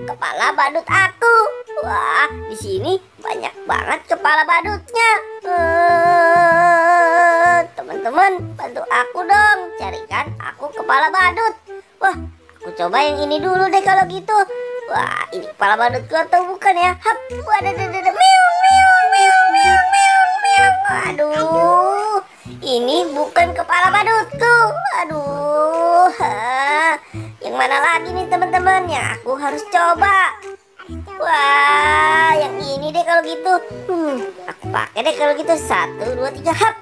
kepala badut aku. Wah, di sini banyak banget kepala badutnya. Teman-teman, bantu aku dong, carikan aku kepala badut. Wah, aku coba yang ini dulu deh kalau gitu. Wah, ini kepala badutku atau bukan ya? Hap, waduh, miung, miung, miung, miung, miung, miung. Aduh, ini bukan kepala badutku. Aduh, yang mana lagi nih teman-teman yang aku harus coba? Wah, yang ini deh kalau gitu. Aku pakai deh kalau gitu. 1, 2, 3, hap.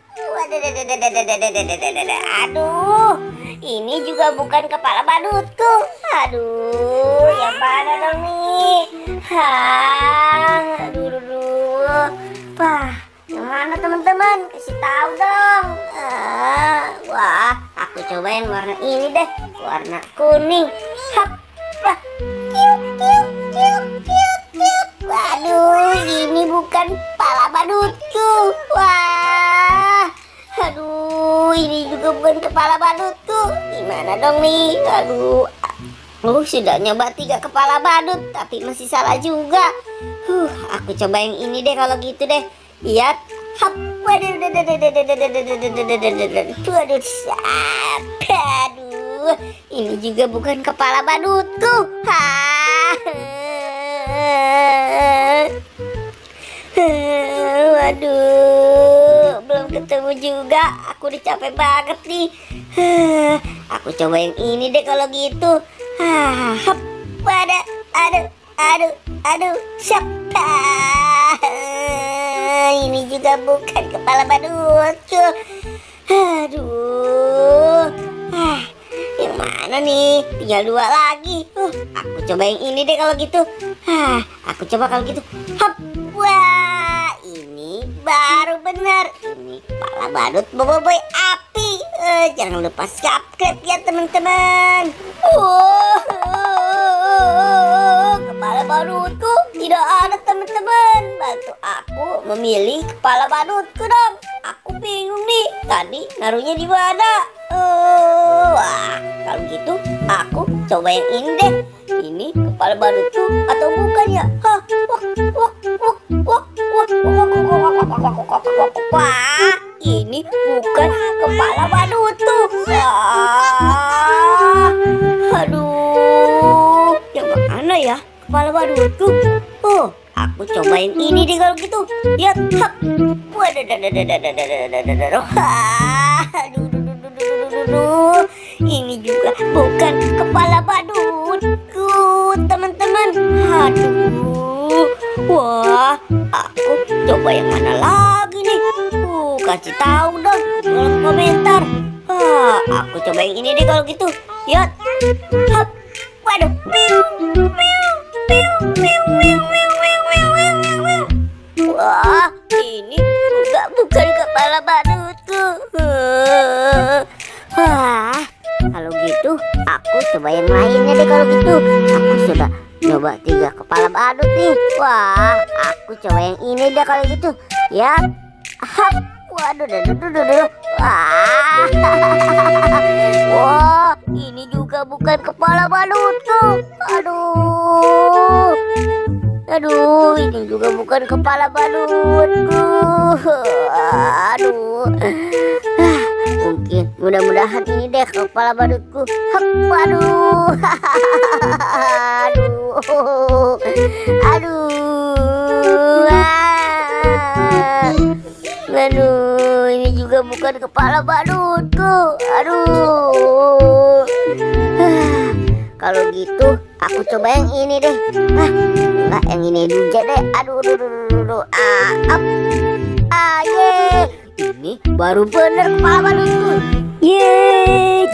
Aduh, ini juga bukan kepala badutku. Aduh, yang mana dong nih? Aduh. Wah, yang mana teman-teman? Kasih tahu dong. Wah, aku cobain warna ini deh, warna kuning. Hap. Wah, waduh, ini bukan kepala badutku. Wah, aduh, ini juga bukan kepala badutku. Gimana dong nih? Aduh, sudah nyoba 3 kepala badut, tapi masih salah juga. Aku coba yang ini deh kalau gitu deh. Lihat, hap, waduh, aduh, ini juga bukan kepala badutku. Waduh, belum ketemu juga. Aku udah capek banget nih. Aku coba yang ini deh kalau gitu. Hap, aduh, siapa? Ini juga bukan kepala badutku. Aduh, yang mana nih? Tinggal 2 lagi. Aku coba yang ini deh kalau gitu. Aku coba kalau gitu. Hap, wah, ini baru benar. Ini kepala badut boboiboy api. Jangan lupa subscribe ya teman-teman. Kepala badutku tidak ada teman-teman. Bantu aku memilih kepala badutku dong. Aku bingung nih. Tadi naruhnya di mana? Wah, kalau gitu aku coba yang ini deh. Ini kepala badutku atau bukan ya? Wah, ini bukan kepala badutku. Aduh, yang mana ya kepala badutku? Aku cobain ini deh kalau gitu. Lihat, hap. Aduh, ini juga bukan kepala badutku, teman-teman. Aduh, wah, aku coba yang mana lagi nih? Kasih tahu dong di kolom komentar. Aku coba yang ini deh kalau gitu. Lihat, hap, waduh, wah, ini juga bukan kepala badutku. Wah, kalau gitu aku coba yang lainnya deh kalau gitu. Aku sudah coba 3 kepala badut nih. Wah, aku coba yang ini deh kalau gitu. Ya, hap, waduh, wah, ini juga bukan kepala badutku. Aduh, ini juga bukan kepala badutku. Aduh, mungkin mudah-mudahan ini deh kepala badutku. Hap, waduh, aduh, ini juga bukan kepala badutku. Kalau gitu aku coba yang ini deh. Enggak, yang ini juga deh. Ini baru bener kepala badutku.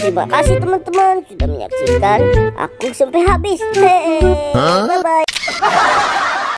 Terima kasih teman-teman sudah menyaksikan aku sampai habis. Bye bye.